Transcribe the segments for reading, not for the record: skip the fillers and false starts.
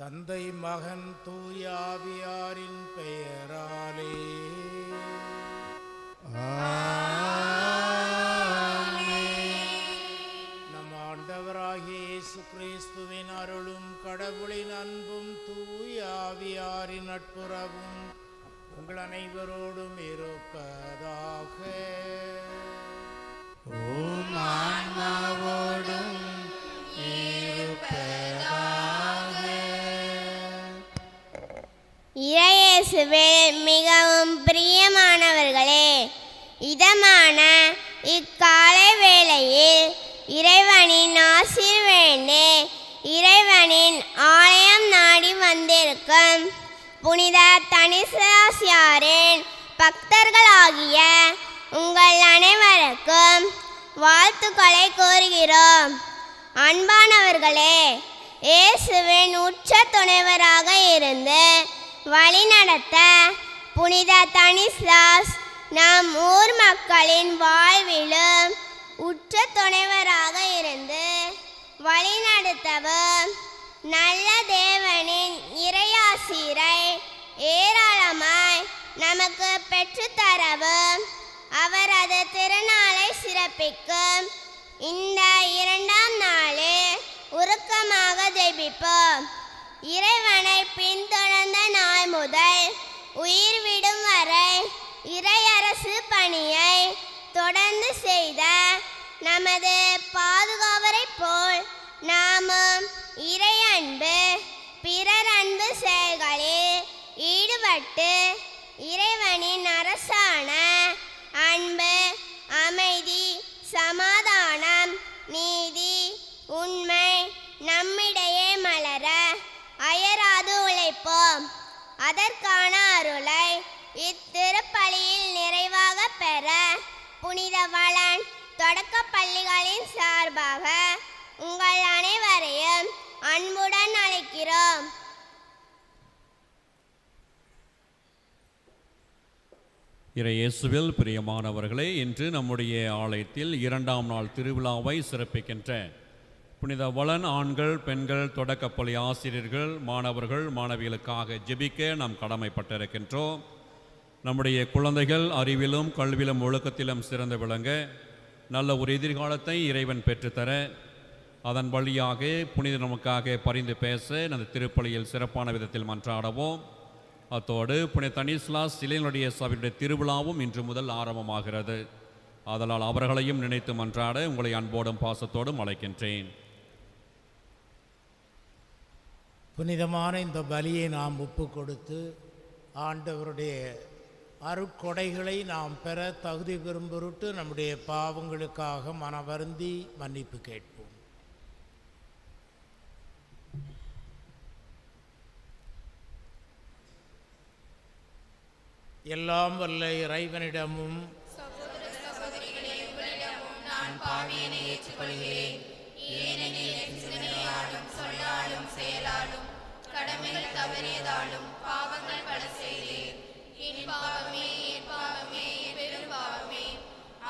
தந்தை மகன் தூயாவியாரின் பெயராலே நம் ஆண்டவராகிய இயேசு கிறிஸ்துவின் அருளும் கடவுளின் அன்பும் தூயாவியாரின் நட்புறவும் உங்கள் அனைவரோடும் இருப்பதாக. ஆன்மாவோடும் இயேசுவில் மிகவும் பிரியமானவர்களே, இதமான இக்காலை வேளையில் இறைவனின் ஆசீர் வேண்டி இறைவனின் ஆலயம் நாடி வந்திருக்கும் புனித தனிஸ்லாஸியாரின் பக்தர்களாகிய உங்கள் அனைவருக்கும் வாழ்த்துக்களை கூறுகிறோம். அன்பானவர்களே, இயேசுவின் உச்ச துணைவராக இருந்து வழிநடத்த புனித தனிஸ்லாஸ் நம் ஊர் மக்களின் வாழ்விலும் உச்ச துணைவராக இருந்து வழிநடத்தவும் நல்ல தேவனின் இறையாசீரை ஏராளமாய் நமக்கு பெற்றுத்தரவும் அவரது திருநாளை சிறப்பிக்கும் இந்த இரண்டாம் நாளில் உருக்கமாக ஜெபிப்போம். இறைவனை பின்தொடர்ந்த நாள் முதல் உயிர் விடும் வரை இறையரசு பணியை தொடர்ந்து செய்த நமது பாதுகாவரை போல் நாமும் இறை அன்பு பிறர் அன்பு செயல்களில் ஈடுபட்டு இறைவனின் அரசான அன்பு, அமைதி, சமாதானம், நீதி, உண்மை நம்மிடையே மலர அயராது உழைப்போம். அதற்கான அருளை இத்திருப்பலியில் நிறைவாக பெற புனித வளன் தொடக்க பள்ளிகளின் சார்பாக உங்கள் அனைவரையும் அன்புடன் அழைக்கிறோம். இயேசுவில் பிரியமானவர்களே, இன்று நம்முடைய ஆலயத்தில் இரண்டாம் நாள் திருவிழாவை சிறப்பிக்கின்ற புனித வளன் ஆண்கள் பெண்கள் தொடக்கப்பள்ளி ஆசிரியர்கள் மாணவர்கள் மாணவிகளுக்காக ஜெபிக்க நாம் கடமைப்பட்டிருக்கின்றோம். நம்முடைய குழந்தைகள் அறிவிலும் கல்வியிலும் ஒழுக்கத்திலும் சிறந்து விளங்க நல்ல ஒரு எதிர்காலத்தை இறைவன் பெற்றுத்தர அதன் வழியாக புனித நமக்காக பரிந்து பேச அந்த திருப்பலியில் சிறப்பான விதத்தில் மன்றாடவும். அத்தோடு புனித தனிஸ்லாஸ் இளைஞருடைய சபையுடைய திருவிழாவும் இன்று முதல் ஆரம்பமாகிறது. அதனால் அவர்களையும் நினைத்து மன்றாட உங்களை அன்போடும் பாசத்தோடும் அழைக்கின்றேன். புனிதமான இந்த பலியை நாம் ஒப்பு கொடுத்து ஆண்டவருடைய அருட்கொடைகளை நாம் பெற தகுதி பெறும் பொருட்டு நம்முடைய பாவங்களுக்காக மனவருந்தி மன்னிப்பு கேட்போம். எல்லாம் வல்ல இறைவனிடமும் நான் பாவியனை ஏற்றுக்கொள்கிறேன். ஏனெனில் சிந்தனையாலும் சொல்லாலும் செயலாலும் கடமைகள் தவறியதாலும் பாவங்கள் பல செய்தேன். என் பாவமே என் பாவமே என் பெரும் பாவமே.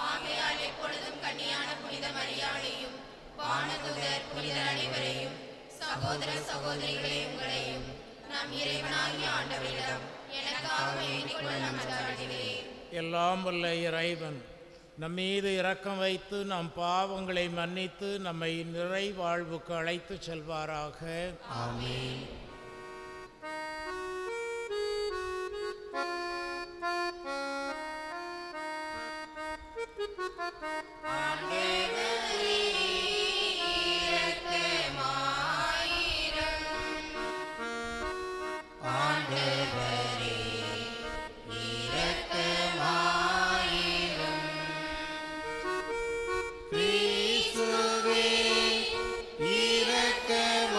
ஆகையால் எப்பொழுதும் கன்னியான புனித மரியாதையும் வானதூதர் புனிதர் அனைவரையும் சகோதர சகோதரிகளே உங்களையும் நம் இறைவனாகிய ஆண்டவரிடம் எனக்காக வேண்டிக் கொள்ள மன்றாடுகிறேன். எல்லாம் வல்ல இறைவன் நம்மீது இரக்கம் வைத்து நம் பாவங்களை மன்னித்து நம்மை நிறை வாழ்வுக்கு அழைத்து செல்வாராக. ஆமென். கிறிஸ்துவே இரக்கமாயிரும்.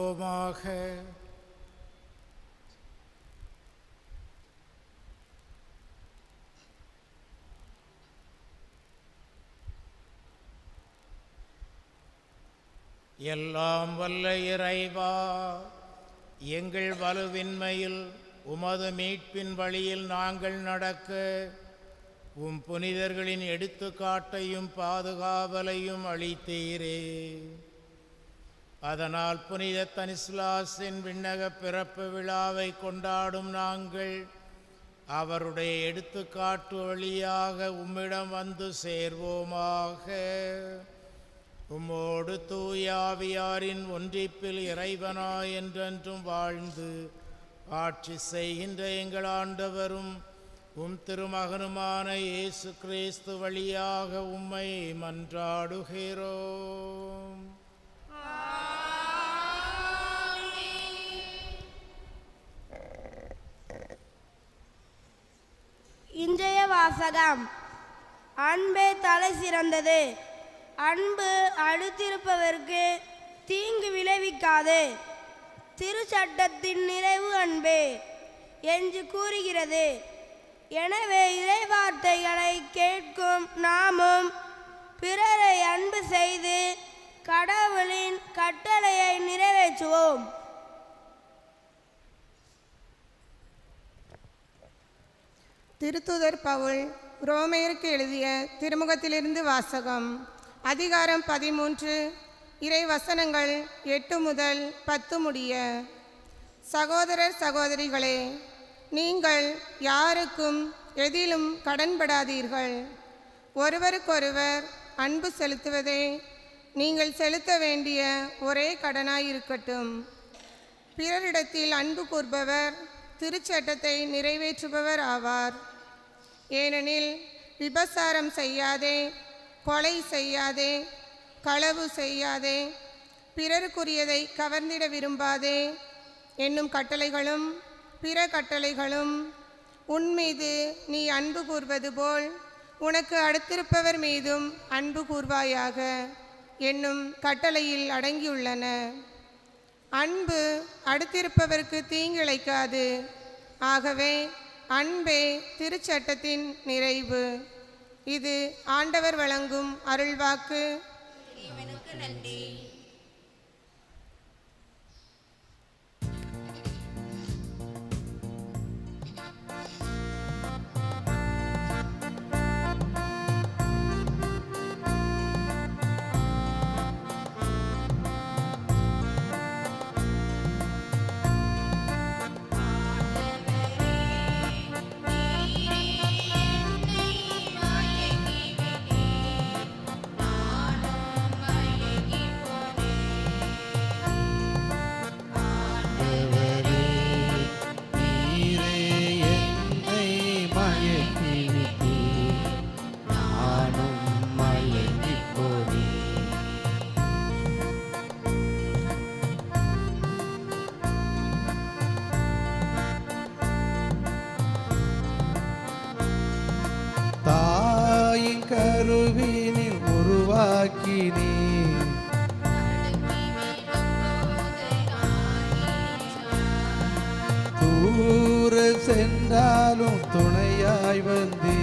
மன்றாடுவோமாக. எல்லாம் வல்ல இறைவா, எங்கள் வலுவின்மையில் உமது மீட்பின் வழியில் நாங்கள் நடக்க உம் புனிதர்களின் எடுத்துக்காட்டையும் பாதுகாவலையும் அளித்தீரே. அதனால் புனித தனிஸ்லாஸின் விண்ணக பிறப்பு விழாவை கொண்டாடும் நாங்கள் அவருடைய எடுத்துக்காட்டு வழியாக உம்மிடம் வந்து சேர்வோமாக. உம்மோடு தூயாவியாரின் ஒன்றிப்பில் இறைவனாய் என்றென்றும் வாழ்ந்து ஆட்சி செய்கின்ற எங்கள் ஆண்டவரும் உம் திருமகனுமான இயேசு கிறிஸ்து வழியாக உம்மை மன்றாடுகிறோம். இன்றைய வாசகம். அன்பே தலை சிறந்தது. அன்பு அடுத்திருப்பவருக்கு தீங்கு விளைவிக்காது. திருச்சட்டத்தின் நிறைவு அன்பே என்று கூறுகிறது. எனவே இறைவார்த்தைகளை கேட்கும் நாமும் பிறரை அன்பு செய்து கடவுளின் கட்டளையை நிறைவேற்றுவோம். திருத்தூதர் பவுல் ரோமையருக்கு எழுதிய திருமுகத்திலிருந்து வாசகம். அதிகாரம் 13, இறை வசனங்கள் 8 முதல் 10 முடிய. சகோதரர் சகோதரிகளே, நீங்கள் யாருக்கும் எதிலும் கடன்படாதீர்கள். ஒருவருக்கொருவர் அன்பு செலுத்துவதே நீங்கள் செலுத்த வேண்டிய ஒரே கடனாயிருக்கட்டும். பிறரிடத்தில் அன்பு கூர்பவர் திருச்சட்டத்தை நிறைவேற்றுபவர் ஆவார். ஏனெனில் விபசாரம் செய்யாதே, கொலை செய்யாதே, களவு செய்யாதே, பிறருக்குரியதை கவர்ந்திட விரும்பாதே என்னும் கட்டளைகளும் பிற கட்டளைகளும் உன்மீது நீ அன்பு கூர்வது போல் உனக்கு அடுத்திருப்பவர் மீதும் அன்பு கூர்வாயாக என்னும் கட்டளையில் அடங்கியுள்ளன. அன்பு அடுத்திருப்பவருக்கு தீங்கிழைக்காது. ஆகவே அன்பே திருச்சட்டத்தின் நிறைவு. இது ஆண்டவர் வழங்கும் அருள்வாக்கு. நன்றி. கருவினில் உருவாக்கினே, தூர சென்றாலும் துணையாய் வந்தே,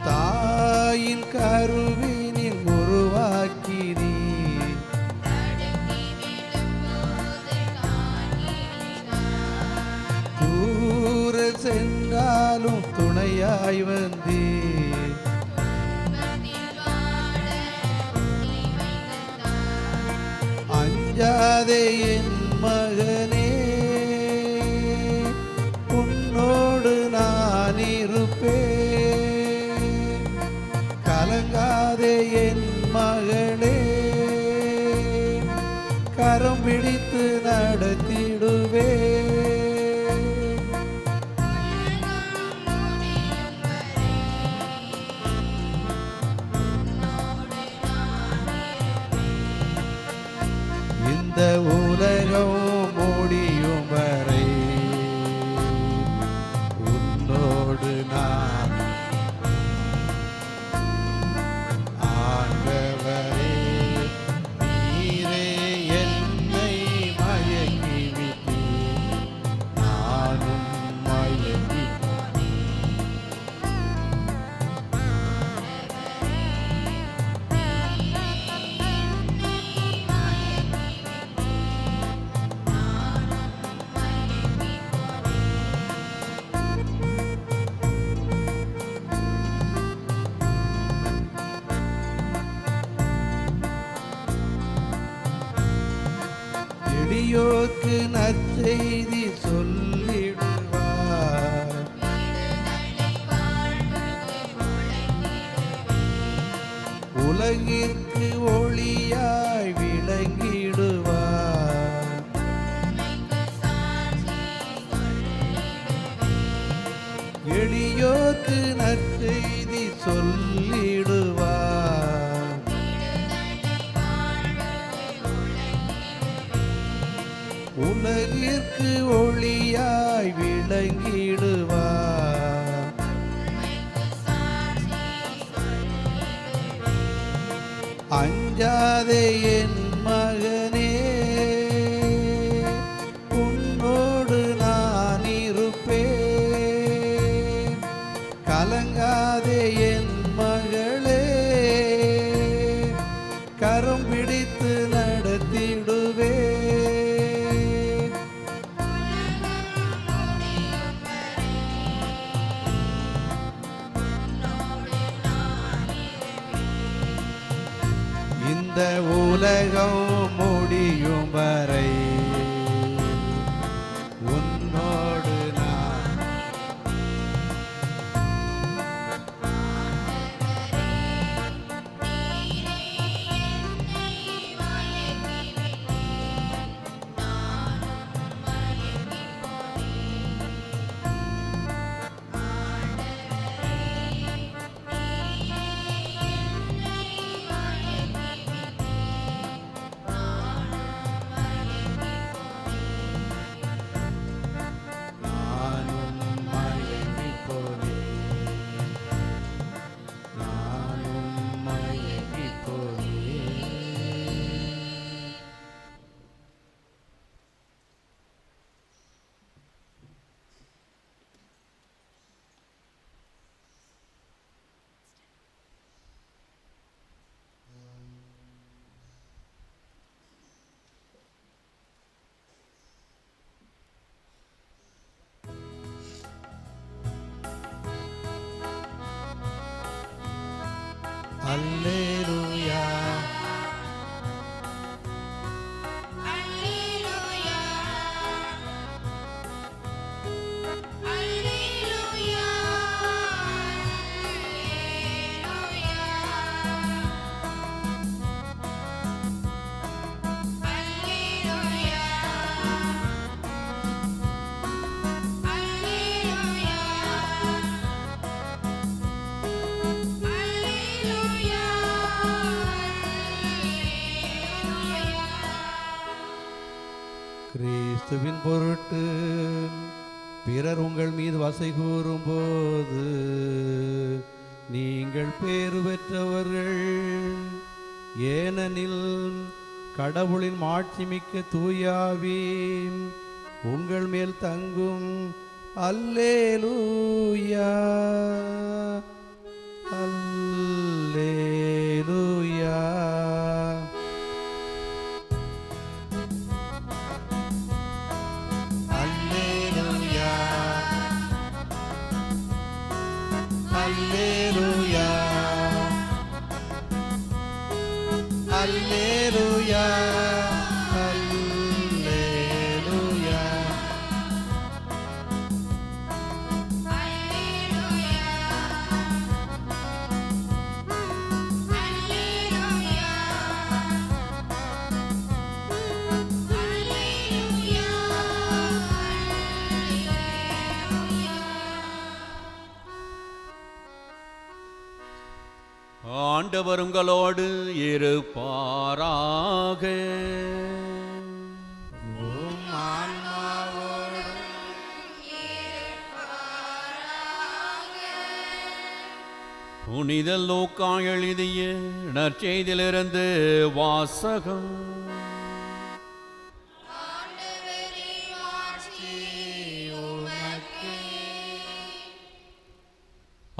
தாயின் கருவினில் உருவாக்கினே, சென்றாலும் துணையாய் வந்தே, அஞ்சாதே என் மகனே, உன்னோடு நான் இருப்பேன். கலங்காதே என் மகளே, கரம் பிடித்து நடத்திடுவே. இந்த உலகம் முடியும் வரை உன்னோடு நான். எளியோர்க்கு நற்செய்தி சொல்லிடுவார். உலகிற்கு ஒளியாய் விளங்கிடுவார். எளியோர்க்கு நற்செய்தி சொல்லிடுவார். உலகிற்கு ஒளியாய் விளங்கிடுவார். அஞ்சாதே என் மகனே, உன்னோடு நான் இருப்பேன். கலங்காதே என் மகளே, கரம் பிடித்து நடத்திடுவேன். இந்த உலகம் முடியும் வரை உன்னோடு நான். நானும் மயங்கிப் போனேன். நானும் மயங்கிப் போனேன். அல்லேலூயா, கிறிஸ்துவின் பொருட்டு பிறர் உங்கள் மீது வசை கூறும்போது நீங்கள் பேறு பெற்றவர்கள். ஏனெனில் கடவுளின் மாட்சிமிக்க தூயாவி உங்கள் மேல் தங்கும். அல்லேலூயா, அல்லேலூயா. Alleluia, Alleluia, Alleluia. ஆண்டவர் உங்களோடு இருப்பாராக. புனித லூக்கா எழுதிய நற்செய்தியிலிருந்து வாசகம்.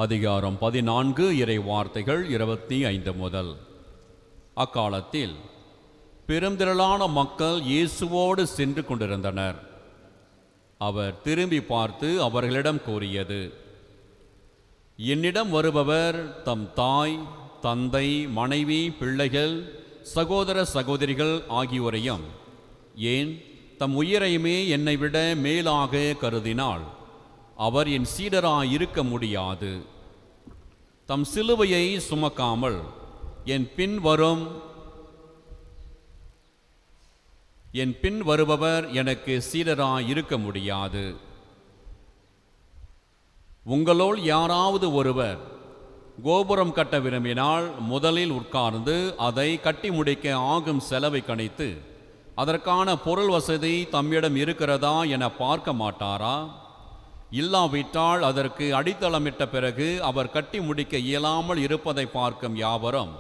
அதிகாரம் 14 இறை வார்த்தைகள் 25 முதல். அக்காலத்தில் பெருந்திரளான மக்கள் இயேசுவோடு சென்று கொண்டிருந்தனர். அவர் திரும்பி பார்த்து அவர்களிடம் கூறியது, என்னிடம் வருபவர் தம் தாய், தந்தை, மனைவி, பிள்ளைகள், சகோதர சகோதரிகள் ஆகியோரையும், ஏன் தம் உயிரையுமே என்னை விட மேலாக கருதினால் அவர் என் சீடராயிருக்க முடியாது. தம் சிலுவையை சுமக்காமல் என் பின் வருபவர் எனக்கு சீடராயிருக்க முடியாது. உங்களோல் யாராவது ஒருவர் கோபுரம் கட்ட விரும்பினால் முதலில் உட்கார்ந்து அதை கட்டி முடிக்க ஆகும் செலவை கணித்து அதற்கான பொருள் வசதி தம்மிடம் இருக்கிறதா என பார்க்க மாட்டாரா? இல்லாவிட்டால் அதற்கு அடித்தளமிட்ட பிறகு அவர் கட்டி முடிக்க இயலாமல் இருப்பதை பார்க்கும் யாவரும்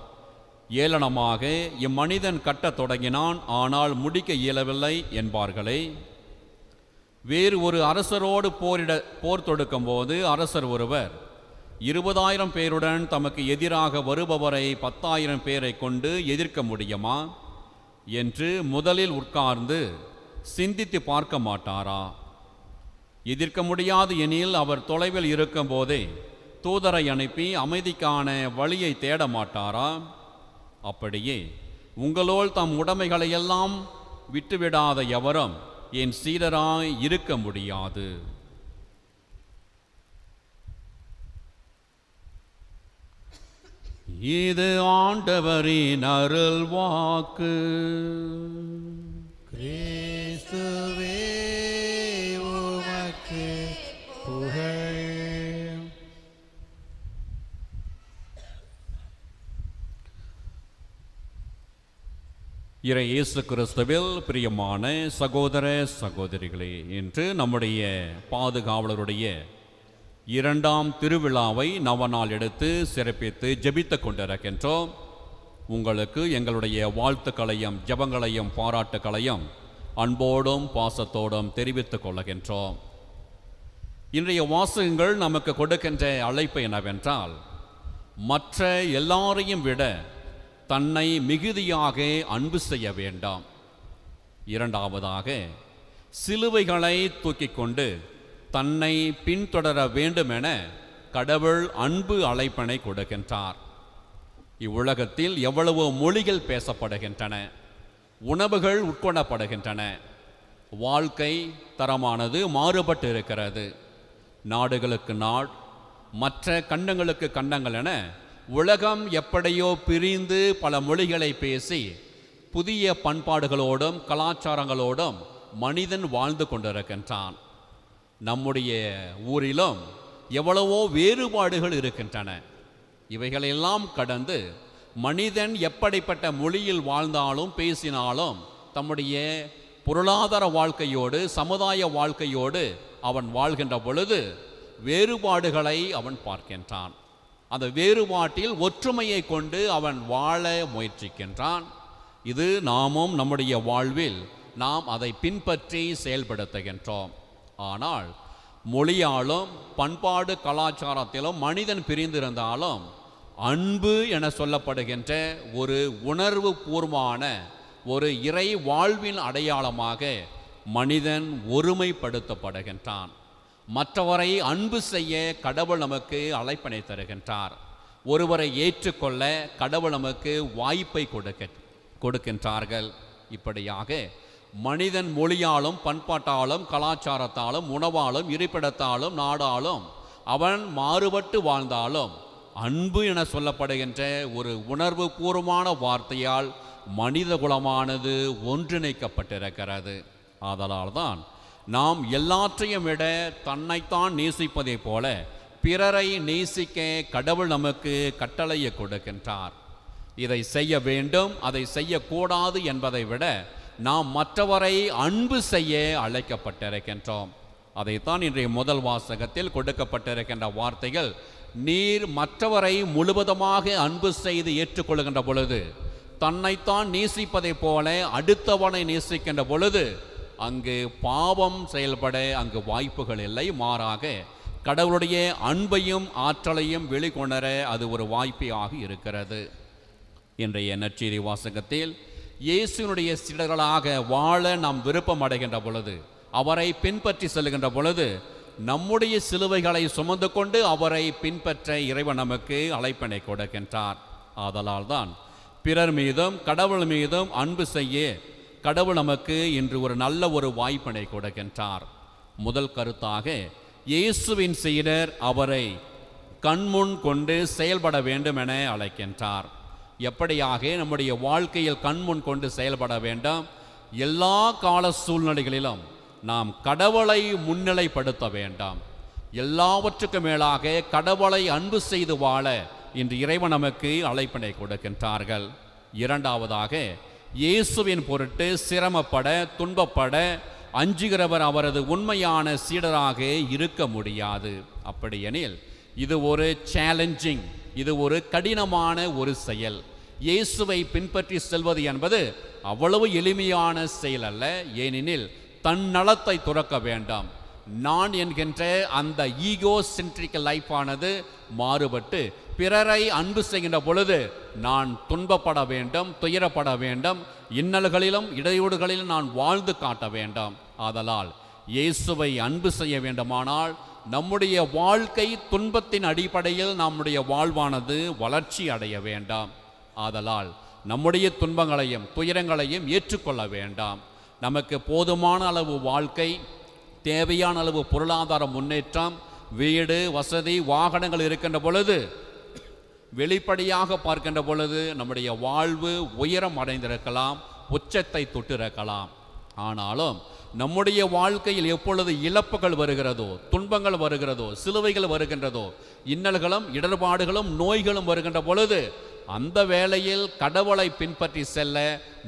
ஏளனமாக இம்மனிதன் கட்டத் தொடங்கினான், ஆனால் முடிக்க இயலவில்லை என்பார்களே. வேறு ஒரு அரசரோடு போர் தொடுக்கும் போது அரசர் ஒருவர் 20,000 பேருடன் தமக்கு எதிராக வருபவரை 10,000 பேரை கொண்டு எதிர்க்க முடியுமா என்று முதலில் உட்கார்ந்து சிந்தித்து பார்க்க மாட்டாரா? எதிர்க்க முடியாது எனில் அவர் தொலைவில் இருக்கும் போதே தூதரை அனுப்பி அமைதிக்கான வழியை தேட மாட்டாரா? அப்படியே உங்களோல் தம் உடைமைகளையெல்லாம் விட்டுவிடாத எவரும் என் சீடராய் இருக்க முடியாது. இது ஆண்டவரின் அருள் வாக்கு. கிறிஸ்துவே உமக்கு புகழ். இறை இயேசு கிறிஸ்துவில் பிரியமான சகோதர சகோதரிகளே, இன்று நம்முடைய பாதுகாவலருடைய 2ஆம் திருவிழாவை நவநாள் எடுத்து சிறப்பித்து ஜெபித்து கொண்டிருக்கின்றோம். உங்களுக்கு எங்களுடைய வாழ்த்துக்களையும் ஜெபங்களையும் பாராட்டுக்களையும் அன்போடும் பாசத்தோடும் தெரிவித்துக் கொள்ளுகின்றோம். இன்றைய வாசகங்கள் நமக்கு கொடுக்கின்ற அழைப்பு என்னவென்றால், மற்ற எல்லாரையும் விட தன்னை மிகுதியாக அன்பு செய்ய வேண்டாம். இரண்டாவதாக, சிலுவைகளை தூக்கிக் கொண்டு தன்னை பின்தொடர வேண்டுமென கடவுள் அன்பு அழைப்பினை கொடுக்கின்றார். இவ்வுலகத்தில் எவ்வளவோ மொழிகள் பேசப்படுகின்றன, உணவுகள் உட்கொள்ளப்படுகின்றன, வாழ்க்கை தரமானது மாறுபட்டு இருக்கிறது. நாடுகளுக்கு நாடு, மற்ற கண்டங்களுக்கு கண்டங்கள் என உலகம் எப்படியோ பிரிந்து பல மொழிகளை பேசி புதிய பண்பாடுகளோடும் கலாச்சாரங்களோடும் மனிதன் வாழ்ந்து கொண்டிருக்கின்றான். நம்முடைய ஊரிலும் எவ்வளவோ வேறுபாடுகள் இருக்கின்றன. இவைகளெல்லாம் கடந்து மனிதன் எப்படிப்பட்ட மொழியில் வாழ்ந்தாலும் பேசினாலும் தம்முடைய பொருளாதார வாழ்க்கையோடு சமுதாய வாழ்க்கையோடு அவன் வாழ்கின்ற பொழுது வேறுபாடுகளை அவன் பார்க்கின்றான். அந்த வேறுபாட்டில் ஒற்றுமையை கொண்டு அவன் வாழ முயற்சிக்கின்றான். இது நாமும் நம்முடைய வாழ்வில் நாம் அதை பின்பற்றி செயல்படுத்துகின்றோம். ஆனால் மொழியாலும் பண்பாடு கலாச்சாரத்திலும் மனிதன் பிரிந்திருந்தாலும் அன்பு என சொல்லப்படுகின்ற ஒரு உணர்வு பூர்வமான ஒரு இறை வாழ்வின் அடையாளமாக மனிதன் ஒருமைப்படுத்தப்படுகின்றான். மற்றவரை அன்பு செய்ய கடவுள் நமக்கு அழைப்பினை தருகின்றார். ஒருவரை ஏற்றுக்கொள்ள கடவுள் நமக்கு வாய்ப்பை கொடுக்கின்றார்கள். இப்படியாக மனிதன் மொழியாலும் பண்பாட்டாலும் கலாச்சாரத்தாலும் உணவாலும் இருப்பிடத்தாலும் நாடாலும் அவன் மாறுபட்டு வாழ்ந்தாலும் அன்பு என சொல்லப்படுகின்ற ஒரு உணர்வு பூர்வமான வார்த்தையால் மனித குலமானது ஒன்றிணைக்கப்பட்டிருக்கிறது. ஆதலால்தான் நாம் எல்லாற்றையும் விட தன்னைத்தான் நேசிப்பதைப் போல பிறரை நேசிக்க கடவுள் நமக்கு கட்டளையை கொடுக்கின்றார். இதை செய்ய வேண்டும், அதை செய்யக்கூடாது என்பதை விட நாம் மற்றவரை அன்பு செய்ய அழைக்கப்பட்டிருக்கின்றோம். அதைத்தான் இன்றைய முதல் வாசகத்தில் கொடுக்கப்பட்டிருக்கின்ற வார்த்தைகள். நீர் மற்றவரை முழுவதுமாக அன்பு செய்து ஏற்றுக்கொள்கின்ற பொழுது, தன்னைத்தான் நேசிப்பதைப் போல அடுத்தவனை நேசிக்கின்ற பொழுது அங்கு பாவம் செயல்பட அங்கு வாய்ப்புகள் இல்லை. மாறாக கடவுளுடைய அன்பையும் ஆற்றலையும் வெளிக்கொணர அது ஒரு வாய்ப்பாக இருக்கிறது. இன்றைய நற்செய்தி வாசகத்தில் இயேசுனுடைய சீடர்களாக வாழ நாம் விருப்பம் அடைகின்ற பொழுது, அவரை பின்பற்றி செல்கின்ற பொழுது, நம்முடைய சிலுவைகளை சுமந்து கொண்டு அவரை பின்பற்ற இறைவன் நமக்கு அழைப்பினை கொடுக்கின்றார். ஆதலால் தான் பிறர் மீதும் கடவுள் மீதும் அன்பு செய்ய கடவுள் நமக்கு இன்று ஒரு நல்ல ஒரு வாய்ப்பினை கொடுக்கின்றார். முதல் கருத்தாக, இயேசுவின் சீடர் அவரை கண்முன் கொண்டு செயல்பட வேண்டும் என அழைக்கின்றார். எப்படியாக நம்முடைய வாழ்க்கையில் கண்முன் கொண்டு செயல்பட வேண்டும்? எல்லா கால சூழ்நிலைகளிலும் நாம் கடவுளை முன்னிலைப்படுத்த வேண்டாம். எல்லாவற்றுக்கும் மேலாக கடவுளை அன்பு செய்து வாழ இன்று இறைவன் நமக்கு அழைப்பினை கொடுக்கின்றார்கள். இரண்டாவதாக, இயேசுவின் பொருட்டு சிரமப்பட துன்பப்பட அஞ்சுகிறவர் அவரது உண்மையான சீடராக இருக்க முடியாது. அப்படியெனில் இது ஒரு சேலஞ்சிங், இது ஒரு கடினமான ஒரு செயல். இயேசுவை பின்பற்றி செல்வது என்பது அவ்வளவு எளிமையான செயல் அல்ல. ஏனெனில் தன் நலத்தை துறக்க வேண்டாம். நான் என்கின்ற அந்த ஈகோ சென்ட்ரிக் லைஃபானது மாறுபட்டு பிறரை அன்பு செய்கின்ற பொழுது நான் துன்பப்பட வேண்டும், துயரப்பட வேண்டும், இன்னல்களிலும் இடையூறுகளிலும் நான் வாழ்ந்து காட்ட வேண்டாம். ஆதலால் இயேசுவை அன்பு செய்ய வேண்டுமானால் நம்முடைய வாழ்க்கை துன்பத்தின் அடிப்படையில் நம்முடைய வாழ்வானது வளர்ச்சி அடைய வேண்டாம். ஆதலால் நம்முடைய துன்பங்களையும் துயரங்களையும் ஏற்றுக்கொள்ள வேண்டாம். நமக்கு போதுமான அளவு வாழ்க்கை, தேவையான அளவு பொருளாதார முன்னேற்றம், வீடு வசதி வாகனங்கள் இருக்கின்ற பொழுது, வெளிப்படையாக பார்க்கின்ற பொழுது நம்முடைய வாழ்வு உயரம் அடைந்திருக்கலாம், உச்சத்தை தொட்டிருக்கலாம். ஆனாலும் நம்முடைய வாழ்க்கையில் எப்பொழுது இழப்புகள் வருகிறதோ, துன்பங்கள் வருகிறதோ, சிலுவைகள் வருகின்றதோ, இன்னல்களும் இடர்பாடுகளும் நோய்களும் வருகின்ற பொழுது அந்த வேளையில் கடவுளை பின்பற்றி செல்ல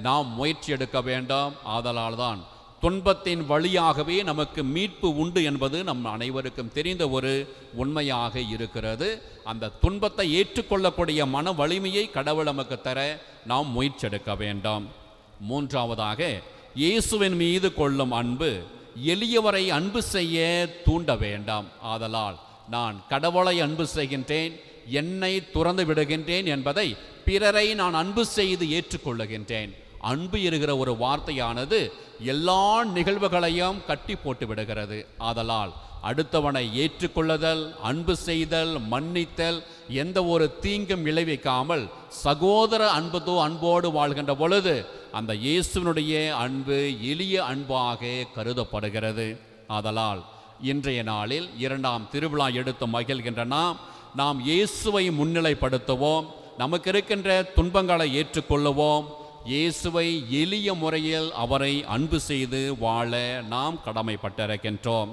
நாம் முயற்சி எடுக்க வேண்டும். ஆதலால் தான் துன்பத்தின் வழியாகவே நமக்கு மீட்பு உண்டு என்பது நம் அனைவருக்கும் தெரிந்த ஒரு உண்மையாக இருக்கிறது. அந்த துன்பத்தை ஏற்றுக்கொள்ளக்கூடிய மன வலிமையை கடவுள் நமக்கு தர நாம் முயற்சி எடுக்க வேண்டாம். மூன்றாவதாக, இயேசுவின் மீது கொள்ளும் அன்பு எளியவரை அன்பு செய்ய தூண்ட வேண்டாம். ஆதலால் நான் கடவுளை அன்பு செய்கின்றேன், என்னை துறந்து விடுகின்றேன் என்பதை பிறரை நான் அன்பு செய்து ஏற்றுக்கொள்ளுகின்றேன். அன்பு இருக்கிற ஒரு வார்த்தையானது எல்லா நிகழ்வுகளையும் கட்டி போட்டு விடுகிறது. ஆதலால் அடுத்தவனை ஏற்றுக்கொள்ளுதல், அன்பு செய்தல், மன்னித்தல், எந்த ஒரு தீங்கும் விளைவிக்காமல் சகோதர அன்போடு வாழ்கின்ற பொழுது அந்த இயேசுவினுடைய அன்பு எளிய அன்பாக கருதப்படுகிறது. ஆதலால் இன்றைய நாளில் இரண்டாம் திருவிழா எடுத்து மகிழ்கின்ற நாம் இயேசுவை முன்னிலைப்படுத்துவோம். நமக்கு இருக்கின்ற துன்பங்களை ஏற்றுக்கொள்ளுவோம். இயேசுவை எளிய முறையில் அவரை அன்பு செய்து வாழ நாம் கடமைப்பட்டிருக்கின்றோம்.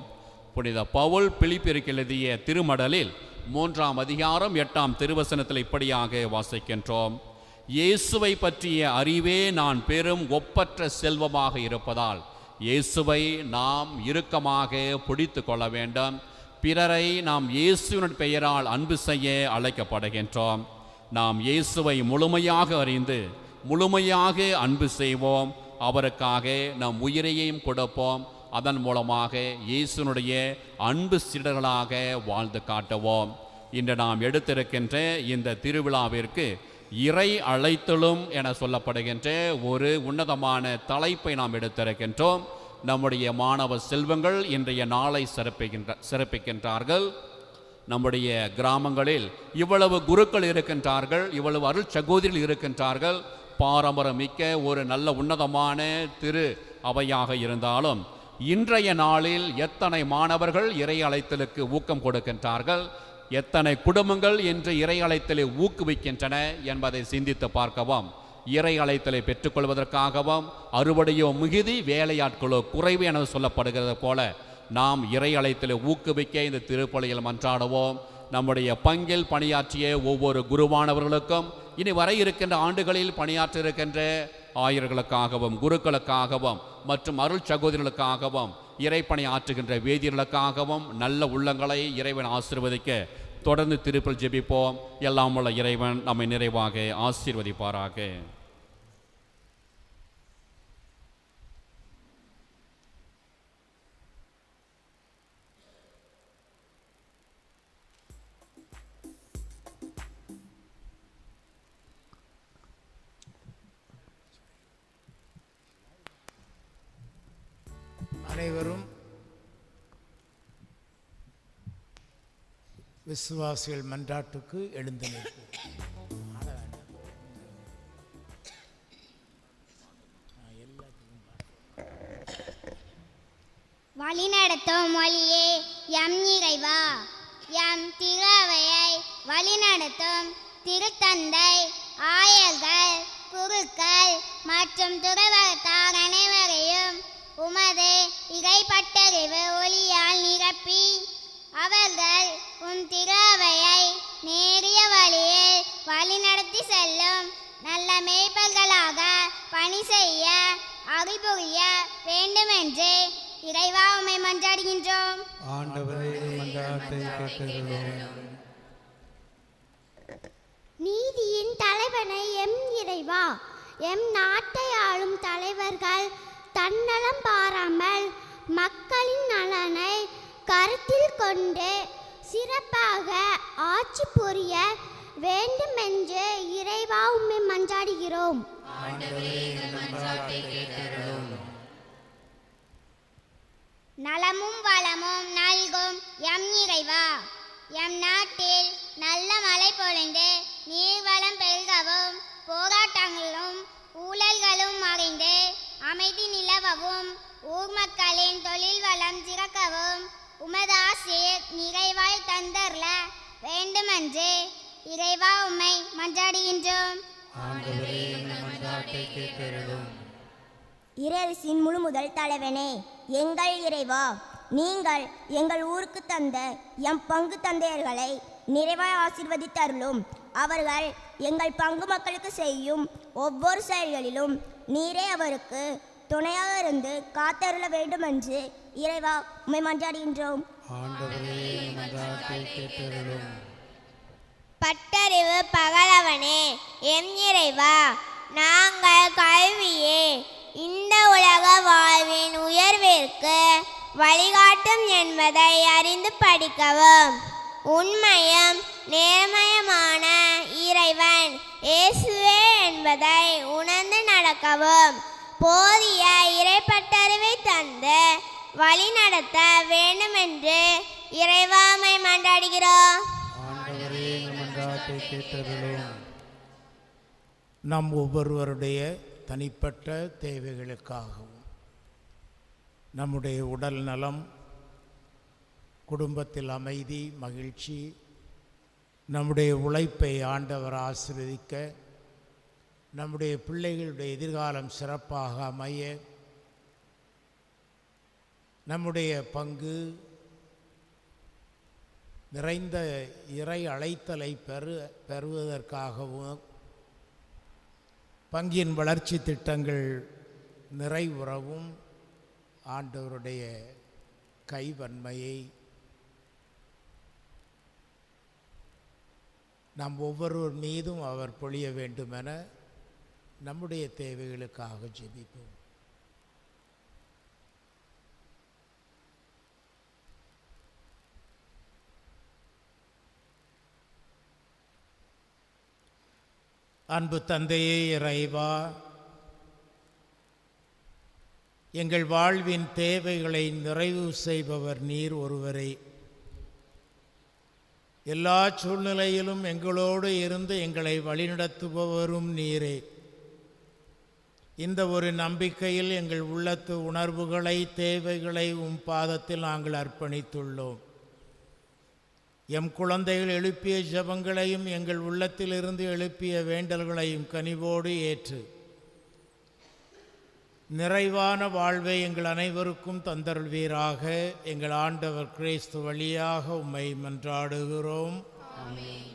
புனித பவுல் பிலிப்பியருக்கு எழுதிய திருமடலில் 3ஆம் அதிகாரம் 8ஆம் திருவசனத்தில் இப்படியாக வாசிக்கின்றோம்: இயேசுவை பற்றிய அறிவே நான் பெரும் ஒப்பற்ற செல்வமாக இருப்பதால் இயேசுவை நாம் இறுக்கமாக பிடித்து கொள்ள வேண்டும். பிறரை நாம் இயேசுவின் பெயரால் அன்பு செய்ய அழைக்கப்படுகின்றோம். நாம் இயேசுவை முழுமையாக அறிந்து முழுமையாக அன்பு செய்வோம். அவருக்காக நம் உயிரையும் கொடுப்போம். அதன் மூலமாக இயேசுனுடைய அன்பு சீடர்களாக வாழ்ந்து காட்டுவோம். இன்று நாம் எடுத்திருக்கின்ற இந்த திருவிழாவிற்கு இறை அழைத்தலும் என சொல்லப்படுகின்ற ஒரு உன்னதமான தலைப்பை நாம் எடுத்திருக்கின்றோம். நம்முடைய மாணவ செல்வங்கள் இன்றைய நாளை சிறப்பிக்கின்றார்கள். நம்முடைய கிராமங்களில் இவ்வளவு குருக்கள் இருக்கின்றார்கள், இவ்வளவு அருள் சகோதரிகள் இருக்கின்றார்கள். பாரம்பரியமிக்க ஒரு நல்ல உன்னதமான திரு அவையாக இருந்தாலும் இன்றைய நாளில் எத்தனை மாணவர்கள் இறை அழைத்தலுக்கு ஊக்கம் கொடுக்கின்றார்கள், எத்தனை குடும்பங்கள் இன்று இறை அழைத்தலை ஊக்குவிக்கின்றன என்பதை சிந்தித்து பார்க்கவும், இறை அழைத்தலை பெற்றுக்கொள்வதற்காகவும் அறுவடையோ மிகுதி வேலையாட்களோ குறைவு என சொல்லப்படுகிறது போல நாம் இறை அழைத்தலை ஊக்குவிக்க இந்த திருப்பலியில் மன்றாடுவோம். நம்முடைய பங்கில் பணியாற்றிய ஒவ்வொரு குருவானவர்களுக்கும், இனி வர இருக்கின்ற ஆண்டுகளில் பணியாற்ற இருக்கின்ற ஆயர்களுக்காகவும் குருக்களுக்காகவும் மற்றும் அருள் சகோதரிகளுக்காகவும் இறைப்பணி ஆற்றுகின்ற வேதியர்களுக்காகவும் நல்ல உள்ளங்களை இறைவன் ஆசீர்வதிக்க தொடர்ந்து திருப்பல் ஜெபிப்போம். எல்லாம் உள்ள இறைவன் நம்மை நிறைவாக ஆசீர்வதிப்பாராக. அனைவரும் விசுவாசிகள் மன்றாட்டுக்கு எழுந்து நிற்போம். எல்லாத்துக்கும் வழிநடத்தும் மொழியே எம் இறைவா. எம் திரு அவையை வழிநடத்தும் திருத்தந்தை, ஆயர்கள், குருக்கள் மற்றும் துறவரத்தார் அனைவரையும் உமது இறைப்பட்டறிவு ஒளியால் நிரப்பி அவர்கள் உம் திரு அவையை நேரிய வழியில் வழிநடத்தி செல்லும் நல்ல மேய்ப்பர்களாக பணி செய்ய அறிவுரிய வேண்டுமென்று இறைவா உம்மை மன்றாடுகின்றோம். ஆண்டவரே, மன்றாட்டை கேட்டருளும். நீதியின் தலைவனை எம் இறைவா, எம் நாட்டை ஆளும் தலைவர்கள் தன்னலம் பாராமல் மக்களின் நலனை கருத்தில் கொண்டு சிறப்பாக ஆட்சி புரிய வேண்டுமென்று இறைவா உம்மை மன்றாடுகிறோம். நலமும் வளமும் நல்கும் எம் இறைவா, எம் நாட்டில் நல்ல மழை பொழிந்து நீர்வளம் பெருகவும் போராட்டங்களும் ஊழல்களும் மறைந்து அமைதி நிலவவும் ஊர் மக்களின் தொழில் வளம் சிறக்கவும் உமது ஆசீர் நிறைவாய் தந்தர்ல வேண்டுமென்று இறைவா உம்மை மன்றாடுகின்றோம். இறையரசின் முழு முதல் தலைவனே, எங்கள் இறைவா, நீங்கள் எங்கள் ஊருக்கு தந்த எம் பங்கு தந்தையர்களை நிறைவாய் ஆசீர்வதித்தருளும். அவர்கள் எங்கள் பங்கு மக்களுக்கு செய்யும் ஒவ்வொரு செயல்களிலும் நீரே அவருக்கு துணையாக இருந்து காத்தருள வேண்டுமென்று இறைவா உம்மை மன்றாடுகின்றோம். பட்டறிவு பகலவனே, எம் இறைவா, நாங்கள் கல்வியே இந்த உலக வாழ்வின் உயர்விற்கு வழிகாட்டும் என்பதை அறிந்து படிக்கவும் உண்மையும் நேர்மையுமான இறைவன் இயேசுவே என்பதை உணர்ந்து நடக்கவும் போதிய இறைப்பட்டறிவை தந்து வழி நடத்த வேண்டுமென்று இறைவாமை மன்றாடுகிறோம். நம் ஒவ்வொருவருடைய தனிப்பட்ட தேவைகளுக்காகவும் நம்முடைய உடல் நலம், குடும்பத்தில் அமைதி, மகிழ்ச்சி, நம்முடைய உழைப்பை ஆண்டவர் ஆசீர்வதிக்க, நம்முடைய பிள்ளைகளுடைய எதிர்காலம் சிறப்பாக அமைய, நம்முடைய பங்கு நிறைந்த இறை அழைத்தலை பெறுவதற்காகவும் பங்கின் வளர்ச்சி திட்டங்கள் நிறைவுறவும் ஆண்டவருடைய கைவன்மையை நாம் ஒவ்வொருவர் மீதும் அவர் பொழிய வேண்டுமென நம்முடைய தேவைகளுக்காக ஜெபிப்போம். அன்பு தந்தையே இறைவா, எங்கள் வாழ்வின் தேவைகளை நிறைவு செய்பவர் நீர் ஒருவரே. எல்லா சூழ்நிலையிலும் எங்களோடு இருந்து எங்களை வழிநடத்துபவரும் நீரே. இந்த ஒரு நம்பிக்கையில் எங்கள் உள்ளத்து உணர்வுகளை, தேவைகளை உம் பாதத்தில் நாங்கள் அர்ப்பணித்துள்ளோம். எம் குழந்தைகள் எழுப்பிய ஜெபங்களையும் எங்கள் உள்ளத்திலிருந்து எழுப்பிய வேண்டல்களையும் கனிவோடு ஏற்று நிறைவான வாழ்வை எங்கள் அனைவருக்கும் தந்தருள்வீராக. எங்கள் ஆண்டவர் கிறிஸ்து வழியாக உம்மை மன்றாடுகிறோம். ஆமென்.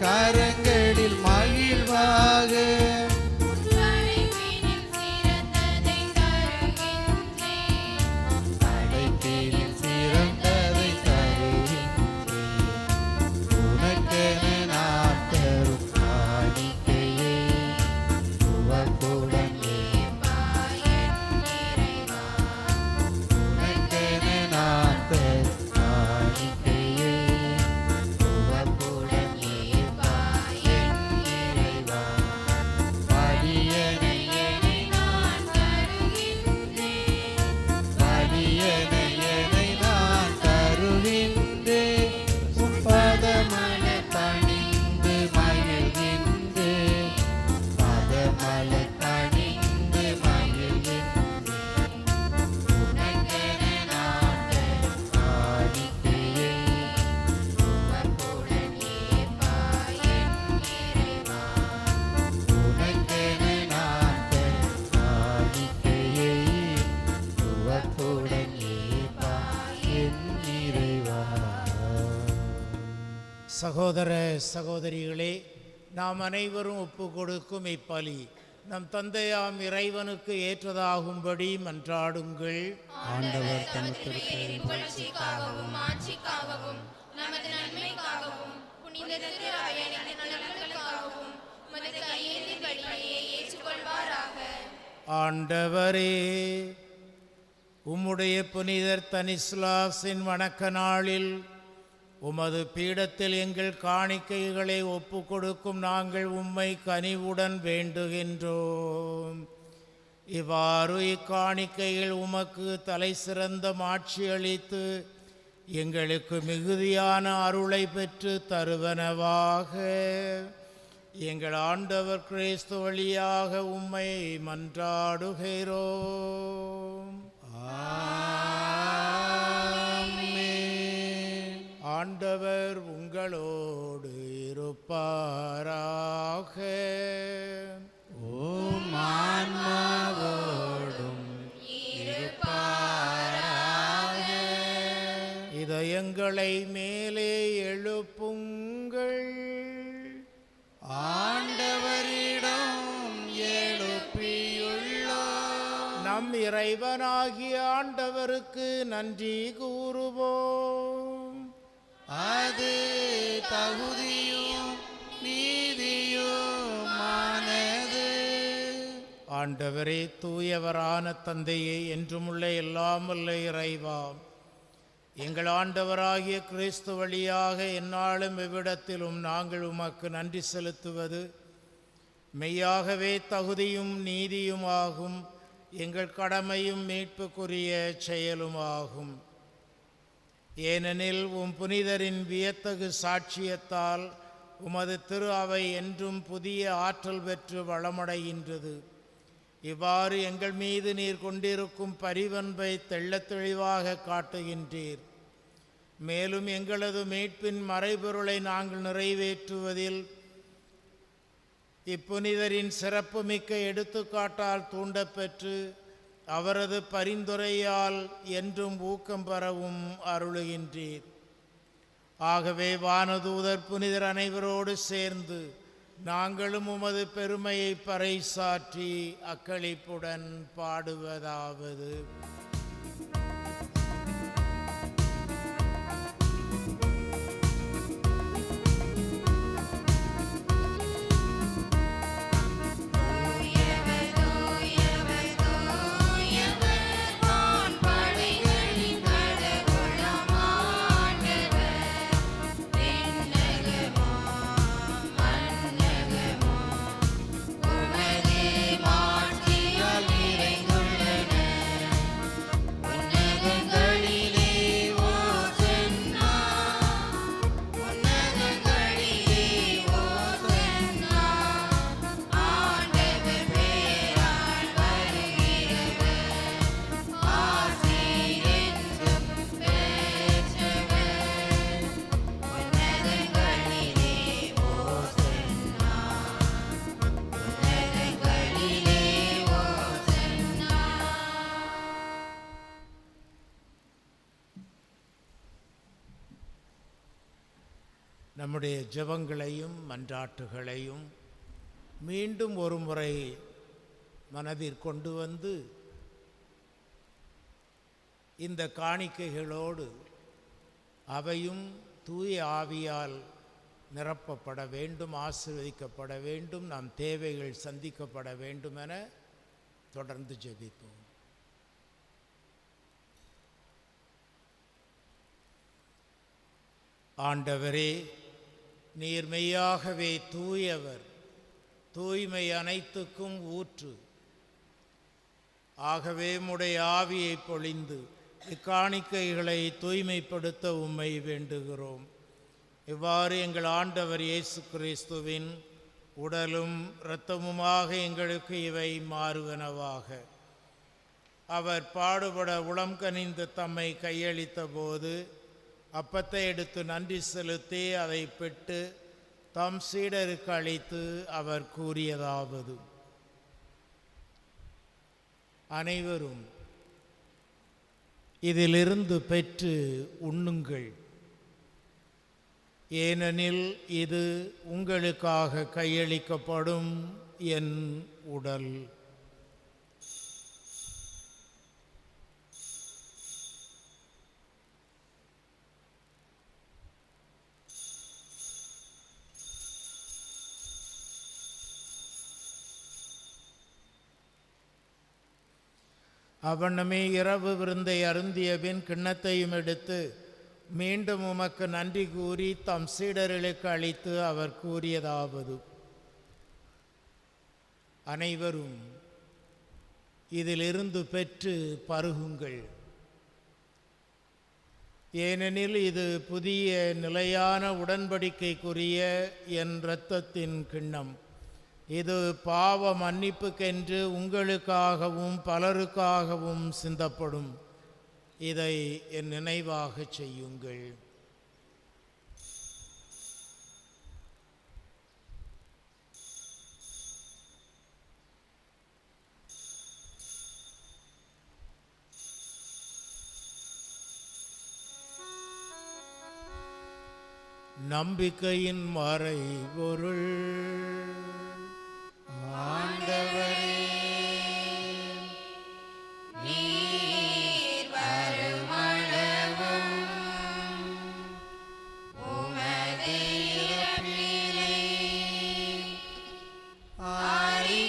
கரங்களில் மகிழ்வாக படைப்பினில் சிறந்ததை தருகின்றேன். உனக்கென நான் தரும் காணிக்கையை உவப்புடன் உனக்கென நான் தரும் காணிக்கையை உவப்புடன் ஏற்பாய் என் இறைவா. பலியனை நான் தருகின்றேன். உன் பதமல பணிந்து மகிழ்கின்றேன். பதமல பணிந்து மகிழ்கின்றேன். உனக்கென நான் தரும் காணிக்கையை உவப்புடன் ஏற்பாய் என் இறைவா. உனக்கென நான் தரும் காணிக்கையை உவப்புடன் ஏற்பாய் என் இறைவா. சகோதர சகோதரிகளே, நாம் அனைவரும் ஒப்பு கொடுக்கும் இப்பலி நம் தந்தையாம் இறைவனுக்கு ஏற்றதாகும்படி மன்றாடுங்கள். ஆண்டவர் தமக்கு புகழ்ச்சிக்காகவும் ஆட்சிக்காகவும் நமது நன்மைக்காகவும் புனித திரு அவையின் நலன்களுக்காகவும் உமது கையேந்தி பலியை ஏற்றுக்கொள்வாராக. ஆண்டவரே, உம்முடைய புனிதர் தனிஸ்லாஸின் வணக்க நாளில் உமது பீடத்தில் எங்கள் காணிக்கைகளை ஒப்பு கொடுக்கும் நாங்கள் உம்மை கனிவுடன் வேண்டுகின்றோம். இவ்வாறு இக்காணிக்கைகள் உமக்கு தலை சிறந்த மாட்சி அளித்து எங்களுக்கு மிகுதியான அருளை பெற்று தருவனவாக. எங்கள் ஆண்டவர் கிறிஸ்து வழியாக உம்மை மன்றாடுகிறோம். ஆண்டவர் உங்களோடு இருப்பாராக. ஓம் ஆன்மாவோடும் இருப்பாராக. இதயங்களை மேலே எழுப்புங்கள். ஆண்டவரிடம் எழுப்பியுள்ளோம். நம் இறைவனாகிய ஆண்டவருக்கு நன்றி கூறுவோம். அது தகுதியும் நீதியுமானது. ஆண்டவரே, தூயவரான தந்தையே, என்றுமுள்ள எல்லாம் வல்ல இறைவா, எங்கள் ஆண்டவராகிய கிறிஸ்து வழியாக எந்நாளும் எவ்விடத்திலும் நாங்கள் உமக்கு நன்றி செலுத்துவது மெய்யாகவே தகுதியும் நீதியுமாகும். எங்கள் கடமையும் மீட்புக்குரிய செயலுமாகும். ஏனெனில் புனிதரின் வியத்தகு சாட்சியத்தால் உமது திரு அவை என்றும் புதிய ஆற்றல் பெற்று வளமடைகின்றது. இவ்வாறு எங்கள் மீது நீர் கொண்டிருக்கும் பரிவன்பை தெள்ளத் தெளிவாக காட்டுகின்றீர். மேலும் எங்களது மீட்பின் மறைபொருளை நாங்கள் நிறைவேற்றுவதில் இப்புனிதரின் சிறப்புமிக்க எடுத்துக்காட்டால் தூண்டப்பெற்று அவரது பரிந்துரையால் என்றும் ஊக்கம் பெறவும் அருளுகின்றீர். ஆகவே வானதூதர் புனிதர் அனைவரோடு சேர்ந்து நாங்களும் உமது பெருமையை பறைசாற்றி அக்களிப்புடன் பாடுவதாவது: நம்முடைய ஜெபங்களையும் மன்றாட்டுகளையும் மீண்டும் ஒரு முறை மனதில் கொண்டு வந்து இந்த காணிக்கைகளோடு அவையும் தூய ஆவியால் நிரப்பப்பட வேண்டும், ஆசீர்வதிக்கப்பட வேண்டும், நம் தேவைகள் சந்திக்கப்பட வேண்டும் என தொடர்ந்து ஜெபிப்போம். ஆண்டவரே, நீர் மெய்யாகவே தூயவர், தூய்மை அனைத்துக்கும் ஊற்று. ஆகவே உம்முடைய ஆவியை பொழிந்து இக்காணிக்கைகளை தூய்மைப்படுத்த உம்மை வேண்டுகிறோம். இவ்வாறு எங்கள் ஆண்டவர் இயேசு கிறிஸ்துவின் உடலும் இரத்தமுமாக எங்களுக்கு இவை மாறுவனவாக. அவர் பாடுபட உளம் கனிந்து தம்மை கையளித்த போது அப்பத்தை எடுத்து நன்றி செலுத்தி அதை பெற்று தம் சீடருக்கு அளித்து அவர் கூறியதாவது: அனைவரும் இதிலிருந்து பெற்று உண்ணுங்கள், ஏனெனில் இது உங்களுக்காக கையளிக்கப்படும் என் உடல். அவனமே இரவு விருந்தை அருந்திய பின் கிண்ணத்தையும் எடுத்து மீண்டும் உமக்கு நன்றி கூறி தம் சீடர்களுக்கு அளித்து அவர் கூறியதாவது: அனைவரும் இதிலிருந்து பெற்று பருகுங்கள், ஏனெனில் இது புதிய நிலையான உடன்படிக்கைக்குரிய என் இரத்தத்தின் கிண்ணம். இது பாவ மன்னிப்புக்கென்று உங்களுக்காகவும் பலருக்காகவும் சிந்தப்படும். இதை என் நினைவாக செய்யுங்கள். நம்பிக்கையின் மறைபொருள். ஆண்டவரே, நீர் வருமளவும் உமது இறப்பினை அறிக்கையிடுகின்றோம்,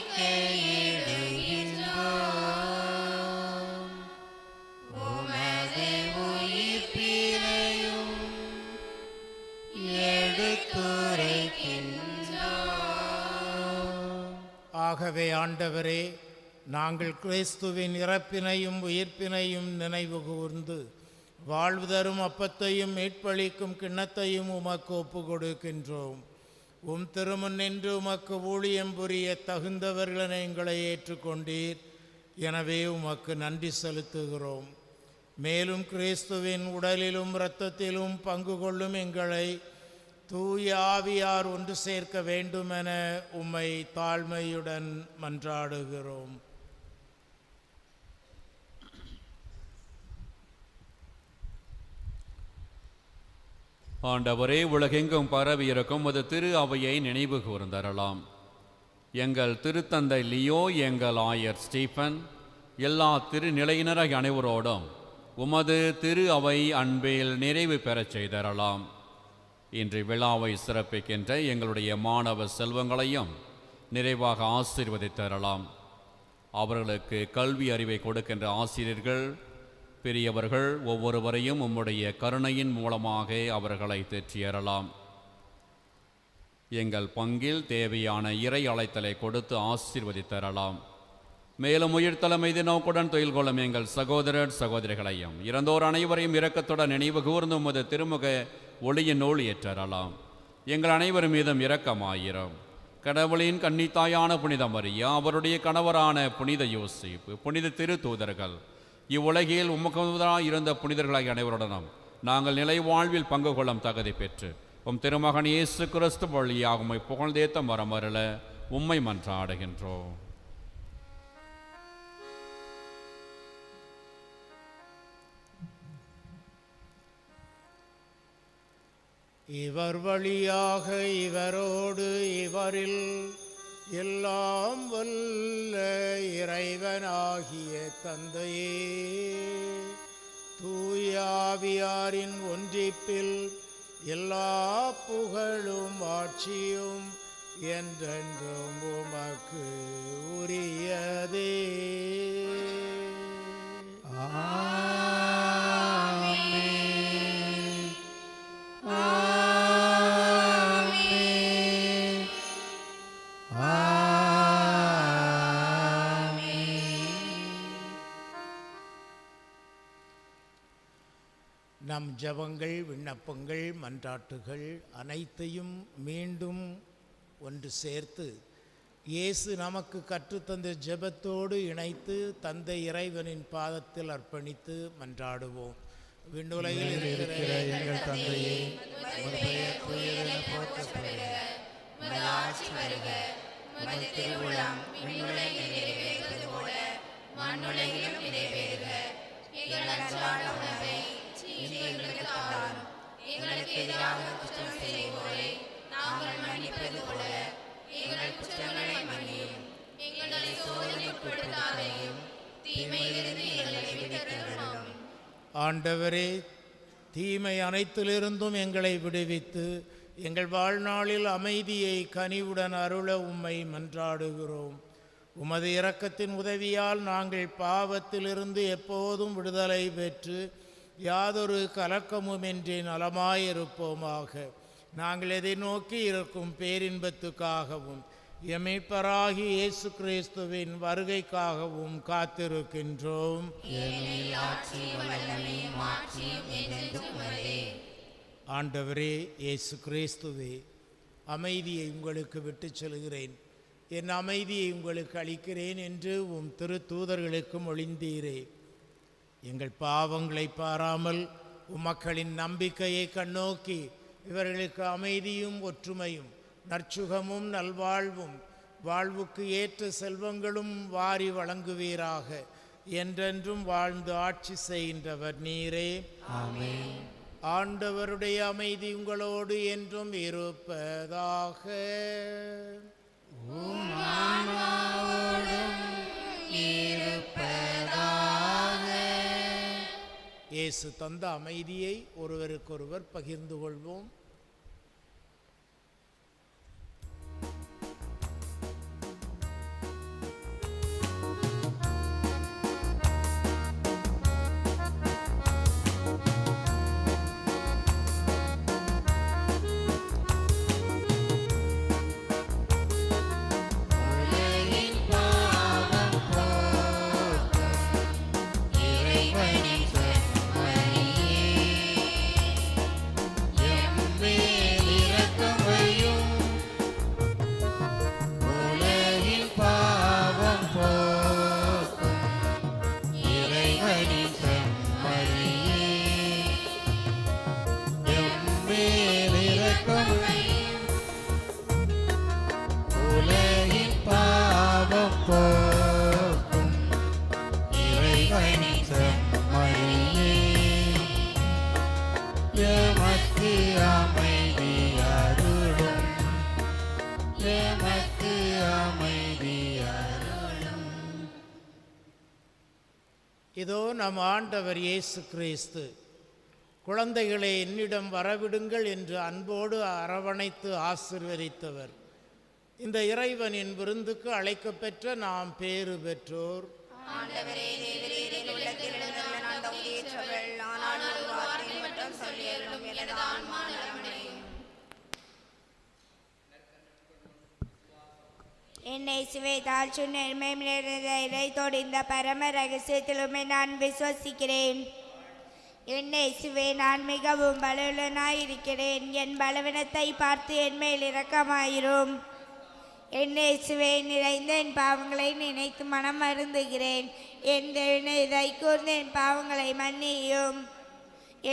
உமது உயிர்ப்பினையும் எடுத்துரைக்கின்றோம். ஆகவே ஆண்டவரே, நாங்கள் கிறிஸ்துவின் இறப்பினையும் உயிர்ப்பினையும் நினைவு கூர்ந்து வாழ்வு தரும் அப்பத்தையும் மீட்பளிக்கும் கிண்ணத்தையும் உமக்கு ஒப்பு கொடுக்கின்றோம். உம் திருமுன் நின்று உமக்கு ஊழியம் புரிய தகுந்தவர்களென எங்களை ஏற்றுக்கொண்டீர். எனவே உமக்கு நன்றி செலுத்துகிறோம். மேலும் கிறிஸ்துவின் உடலிலும் இரத்தத்திலும் பங்கு கொள்ளும் எங்களை தூய ஆவியார் ஒன்று சேர்க்க வேண்டுமென உம்மை தாழ்மையுடன் மன்றாடுகிறோம். ஆண்டவரே, உலகெங்கும் பரவி இருக்கும் அது திரு அவையை நினைவு கூர்ந்தரலாம். எங்கள் திருத்தந்தை லியோ, எங்கள் ஆயர் ஸ்டீஃபன், எல்லா திருநிலையினராகிய அனைவரோடும் உமது திரு அவை அன்பில் நிறைவு பெறச் செய்தரலாம். இன்று விழாவை சிறப்பிக்கின்ற எங்களுடைய மாணவ செல்வங்களையும் நிறைவாக ஆசீர்வதித்தரலாம். அவர்களுக்கு கல்வி அறிவை கொடுக்கின்ற ஆசிரியர்கள் பெரியவர்கள் ஒவ்வொருவரையும் உம்முடைய கருணையின் மூலமாக அவர்களை தேற்றியறலாம். எங்கள் பங்கில் தேவையான இறை அழைத்தலை கொடுத்து ஆசீர்வதித்தரலாம். மேலும் உயிர்த்தலை நோக்குடன் தொழில் கொள்ளும் எங்கள் சகோதரர் சகோதரிகளையும் இறந்தோர் அனைவரையும் இரக்கத்துடன் நினைவு கூர்ந்து உமது திருமுக ஒளியின் நூல் ஏற்றரலாம். எங்கள் அனைவரும் மீதும் இரக்கமாயிரும். கடவுளின் கன்னித்தாயான புனித மரியா, அவருடைய கணவரான புனித யோசிப்பு, புனித திரு தூதர்கள், இவ்வுலகில் உமக்குவதாய் இருந்த புனிதர்களாகிய அனைவருடனும் நாங்கள் நிலை வாழ்வில் பங்கு கொள்ளும் தகுதி பெற்று உம் திருமகன் இயேசு கிறிஸ்து வழியாக உம்மை புகழ்ந்தேத்த மரமருள உம்மை மன்றாடுகின்றோம். இவர் வழியாக இவரோடு இவரில் எல்லாம் வல்ல இறைவனாகிய தந்தையே, தூயாவியாரின் ஒன்றிப்பில் எல்லா புகழும் ஆட்சியும் என்றென்றும் உமக்கு உரியதே. நம் ஜெபங்கள், விண்ணப்பங்கள், மன்றாட்டுகள் அனைத்தையும் மீண்டும் ஒன்று சேர்த்து இயேசு நமக்கு கற்றுத்தந்த ஜெபத்தோடு இணைத்து தந்தை இறைவனின் பாதத்தில் அர்ப்பணித்து மன்றாடுவோம். விண்ணுலகில் இருக்கிற எங்கள் தந்தையே, உமது பெயர் தூயதென போற்றப்படுக, உமது ஆட்சி வருக, உமது திருவுளம் விண்ணுலகில் நிறைவேறுவது போல மண்ணுலகிலும் நிறைவேறுக. எங்கள் அன்றாட உணவை இன்று எங்களுக்கு தாரும். எங்களுக்கு எதிராக குற்றம் செய்வோரை நாங்கள் மன்னிப்பது போல எங்கள் குற்றங்களை மன்னியும். எங்களை சோதனைக்குட்படுத்தாதையும் தீமையிலிருந்து எங்களை விடுவித்தருளும். ஆண்டவரே, தீமை அனைத்திலிருந்தும் எங்களை விடுவித்து எங்கள் வாழ்நாளில் அமைதியை கனிவுடன் அருள உம்மை மன்றாடுகிறோம். உமது இரக்கத்தின் உதவியால் நாங்கள் பாவத்திலிருந்து எப்போதும் விடுதலை பெற்று யாதொரு கலக்கமுமின்றி நலமாயிருப்போமாக. நாங்கள் எதை நோக்கி இருக்கும் பேரின்பத்துக்காகவும் எமைப்பராகி இயேசு கிறிஸ்துவின் வருகைக்காகவும் காத்திருக்கின்றோம். ஆண்டவரே இயேசு கிறிஸ்துவே, அமைதியை உங்களுக்கு விட்டுச் செல்கிறேன், என் அமைதியை உங்களுக்கு அளிக்கிறேன் என்று உம் திருத்தூதர்களுக்கு மொழிந்தீரே. எங்கள் பாவங்களை பாராமல் உம்மக்களின் நம்பிக்கையை கண்ணோக்கி இவர்களுக்கு அமைதியும் ஒற்றுமையும் நற்சுகமும் நல்வாழ்வும் வாழ்வுக்கு ஏற்ற செல்வங்களும் வாரி வழங்குவீராக. என்றென்றும் வாழ்ந்து ஆட்சி செய்கின்றவர் நீரே. ஆமென். ஆண்டவருடைய அமைதி உங்களோடு என்றும் இருப்பதாக. இயேசு தந்த அமைதியை ஒருவருக்கொருவர் பகிர்ந்து கொள்வோம். இதோ நம் ஆண்டவர் இயேசு கிறிஸ்து, குழந்தைகளை என்னிடம் வரவிடுங்கள் என்று அன்போடு அரவணைத்து ஆசீர்வதித்தவர். இந்த இறைவனின் விருந்துக்கு அழைக்கப்பெற்ற நாம் பேறு பெற்றோர். என்னை சுவை தாழ்ச்சி நேர்மையோடு இந்த பரம ரகசியத்திலுமே நான் விசுவசிக்கிறேன். என்னை சுவை நான் மிகவும் பலவீனனாயிருக்கிறேன். என் பலவீனத்தை பார்த்து என் மேல் இரக்கமாயிரும். என்னை சுவை நிறைந்த என் பாவங்களை நினைத்து மனம் அருந்துகிறேன். என் தேவனை இதை கூர்ந்து என் பாவங்களை மன்னியும்.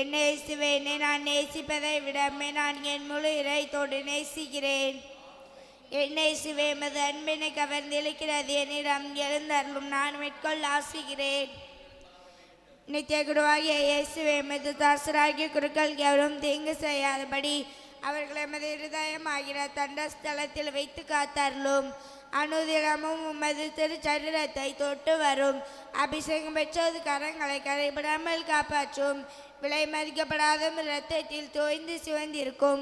என்னை சுவை நான் நேசிப்பதை விட நான் என் முழு இறைத்தோடு நேசிக்கிறேன். என்னை சுவேமது அன்பினை கவர்ந்திருக்கிறது. என்னிடம் எழுந்தருளும். நான் மேற்கொள்ள ஆசிக்கிறேன். நித்திய குருவாகிய இயேசுவே எமது தாசராகிய குருக்கள் எவரும் தீங்கு செய்யாதபடி அவர்கள் எமது இருதயமாகிற தண்டஸ்தலத்தில் வைத்து காத்தார்களும். அனுதினமும் உமது திருச்சரீரத்தை தொட்டு வரும் அபிஷேகம் பெற்றது கரங்களை கரைபடாமல் காப்பாற்றும். விலை மதிக்கப்படாத இரத்தத்தில் தோய்ந்து சிவந்திருக்கும்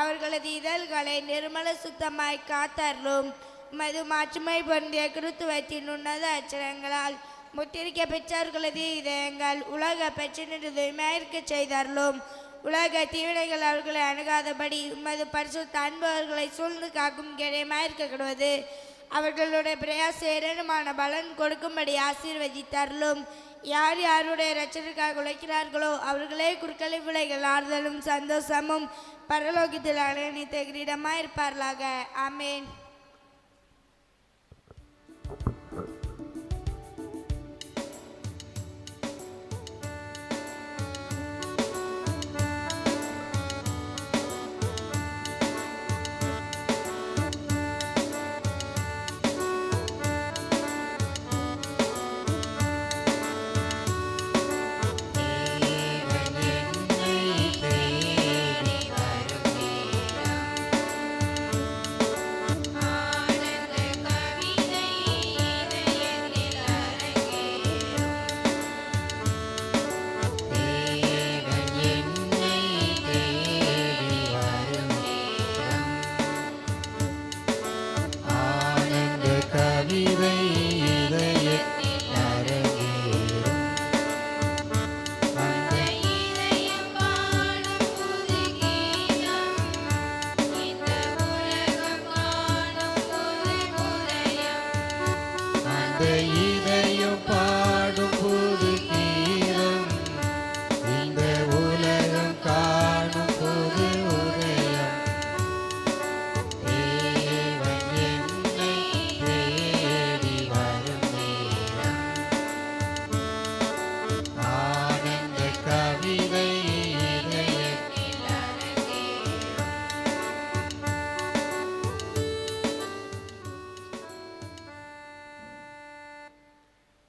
அவர்களது இதழ்களை நிர்மல சுத்தமாய் காத்தார்களும். உமது மாற்றுமை பொருந்திய கிறித்துவத்தின் உன்னத அச்சரங்களால் முத்திரிக்க பெற்றவர்களது இதயங்கள் உலக பெற்றினின்று தூய்மையாயிருக்க செய்தார்களும். உலக தீவினைகள் அவர்களை அணுகாதபடி உமது பரிசுத்த அன்பு அவர்களை சூழ்ந்து காக்கும் கிடையமாயிருக்கிறது. அவர்களுடைய பிரயாச ஏராளமான பலன் கொடுக்கும்படி ஆசீர்வதித்தார்களும். யார் யாருடைய இரட்சகருக்காக உழைக்கிறார்களோ அவர்களே குறுக்களை விலைகள் ஆறுதலும் சந்தோஷமும் பரலோகத்தில் அழைத்த கிரீடமாயிருப்பார்களாக. ஆமேன்.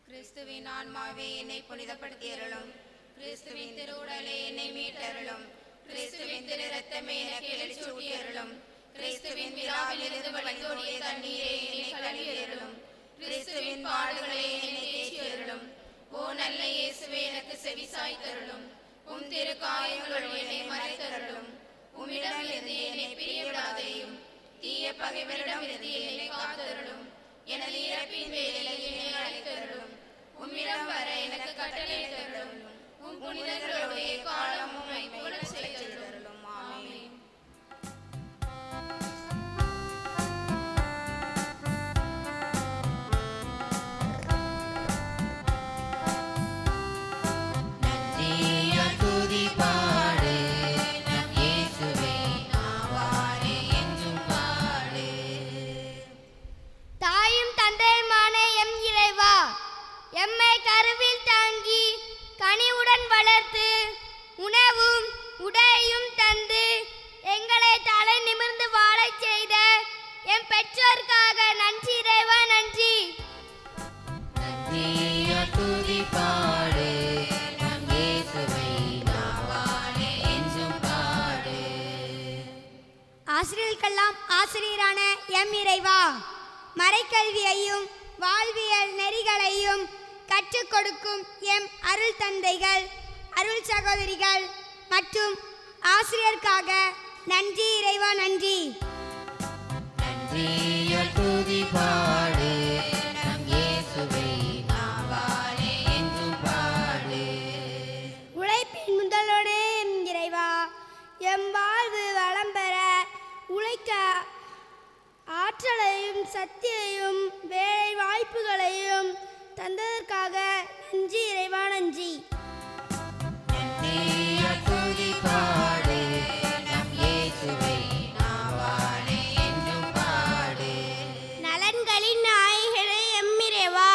கிறிஸ்துவின் ஆன்மாவே என்னை புனிதப்படுத்தியருளும். கிறிஸ்துவின் திருவுடலே என்னை மீட்டருளும். கிறிஸ்துவின் திரு இரத்தமே எனக்கு எழுச்சூட்டியருளும். கிறிஸ்துவின் விழாவிலிருந்து வழிந்தோடிய தண்ணீரே என்னை கழுவியருளும். கிறிஸ்துவின் பாடுகளே என்னை தேற்றியருளும். ஓ நல்ல இயேசுவே எனக்கு செவிசாய்த்தருளும். உம் திரு காயங்களுள் என்னை மறைத்தருளும். உம்மிடம் இருந்து என்னை பிரியவிடாதேயும். தீய பகைவரிடம் இருந்து என்னை காத்தருளும். எனது இறப்பின் வேளையில் என்னை அழைத்தருளும். உம்மிடம் வர எனக்கு கட்டளையிட்டருளும். உம் புனிதர்களோட காலமும் போல செய்தருளும். ஆமென். தாயும் தந்தையுமான எம் இறைவா, எம்மை கருவில் தாங்கி கனிவுடன் வளர்த்து உணவும் உடையும் தந்து எங்களை தலை நிமிர்ந்து வாழச் செய்த எம் பெற்றோருக்காக நன்றி இறைவா, நன்றி. ஆசிரியர்களுக்கெல்லாம் ஆசிரியரான எம் இறைவா, மறைக்கல்வியையும் வாழ்வியல் நெறிகளையும் கற்றுக் கொடுக்கும் எம் அருள் தந்தைகள், அருள் சகோதரிகள் மற்றும் ஆசிரியருக்காக நன்றி இறைவா, நன்றி. உழைப்பின் முதலோடு இறைவா, எம் வாழ்வு வளம் பெற உழைக்க ஆற்றலையும் சக்தியையும் வேலை வாய்ப்புகளையும் தந்ததற்காக நன்றி இறைவா, நன்றி. நலன்களின் நாயகனே எம் இறைவா,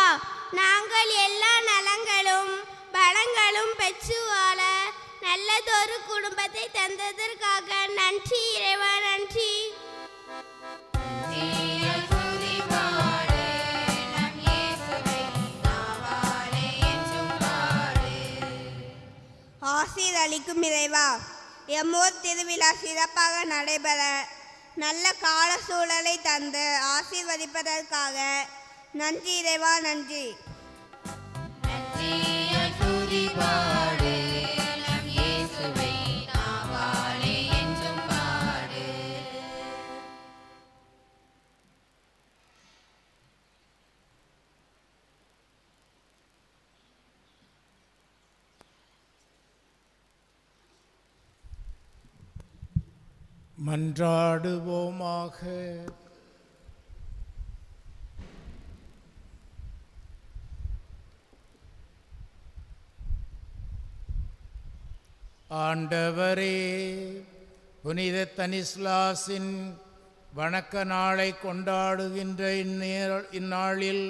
நாங்கள் எல்லா நலங்களும் பலங்களும் பெற்று வாழ நல்லதொரு குடும்பத்தை தந்ததற்காக நன்றி இறைவா, நன்றி. அளிக்கும் இறைவா, எம்மூர் திருவிழா சிறப்பாக நடைபெற நல்ல கால சூழலை தந்து ஆசீர்வதிப்பதற்காக நன்றி இறைவா, நன்றி. துதிபாடு நம் இயேசுவை நாவாலே என்றும் பாடு. மன்றாடுவோமாக. ஆண்டவரே, புனித தனிஸ்லாஸின் வணக்க நாளை கொண்டாடுகின்ற இந்நாளில்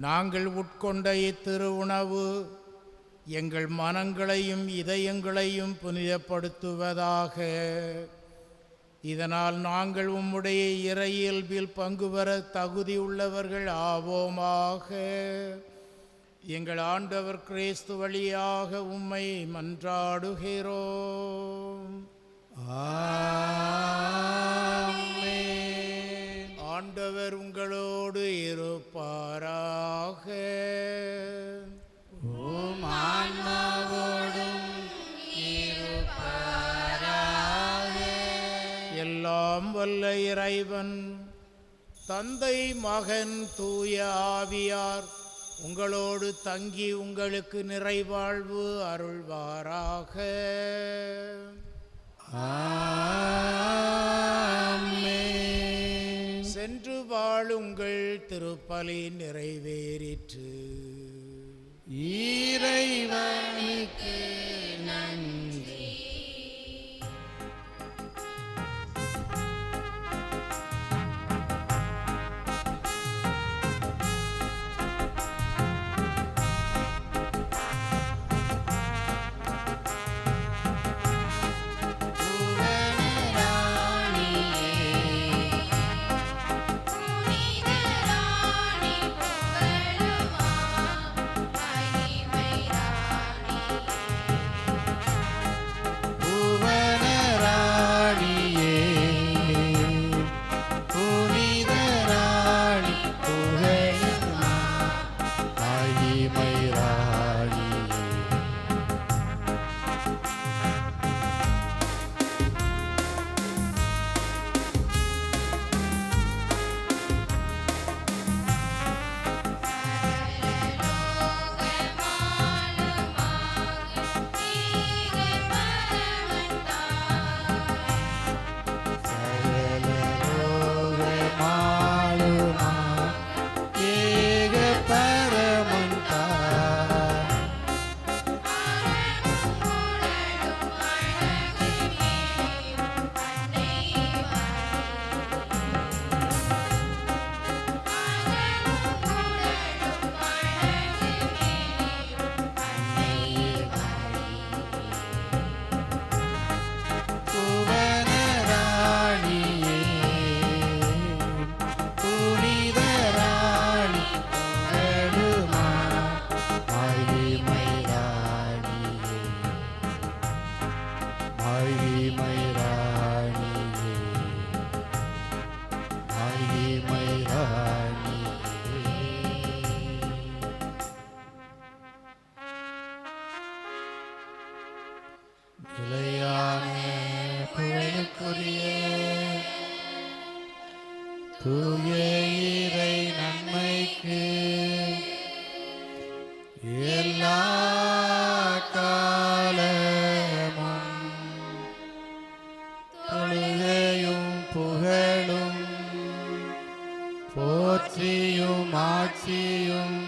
நாங்கள் உட்கொண்ட இத்திருவுணவு எங்கள் மனங்களையும் இதயங்களையும் புனிதப்படுத்துவதாக. இதனால் நாங்கள் உம்முடைய இறையியல்பில் பங்கு பெற தகுதியுள்ளவர்கள் ஆவோமாக. எங்கள் ஆண்டவர் கிறிஸ்து வழியாக உம்மை மன்றாடுகிறோம். ஆமென். ஆண்டவர் உங்களோடு இருப்பாராக. உம் ஆன்மாவோடும் இருப்பாராக. எல்லாம் வல்ல இறைவன் தந்தை, மகன், தூய ஆவியார் உங்களோடு தங்கி உங்களுக்கு நிறைவாழ்வு அருள்வாராக. ஆமென். சென்று வாழுங்கள், திருப்பலி நிறைவேறிற்று. இறைவனுக்கு நன்றி. தூய இறை நன்மைக்கு எல்லா காலமும் தொழுகையும் புகழும் போற்றியும் ஆட்சியும்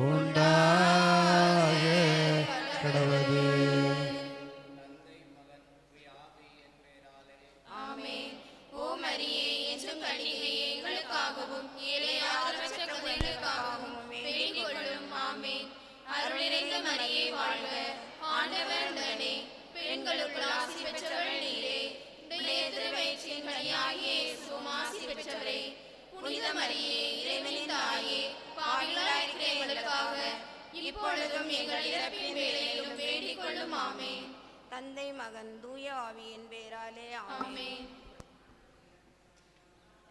உண்டாக கடவுளே. ஆமென். ஓ மரியே, என்றும் கன்னிகை, எங்களுக்காகவும் ஏழை ஆதரவற்ற குழந்தைகளுக்காகவும் வேண்டிக் கொள்ளும். ஆமென். அருள் நிறைந்த மரியே வாழ்க, ஆண்டவர் உடனே பெண்களுக்குள் ஆசி பெற்றவள் நீரே. உடைய திருவயிற்றின் கனியாகிய இயேசுவும் ஆசி பெற்றவரே. புனித மரியே, இறைவனின் தாயே, பாவிகளாயிருக்கிற எங்களுக்காக இப்பொழுதும் எங்கள் இறப்பின் வேளையிலும் வேண்டிக் கொள்ளும். ஆமென். தந்தை மகன் தூய ஆவியின் பேராலே ஆமென். ஆமென்.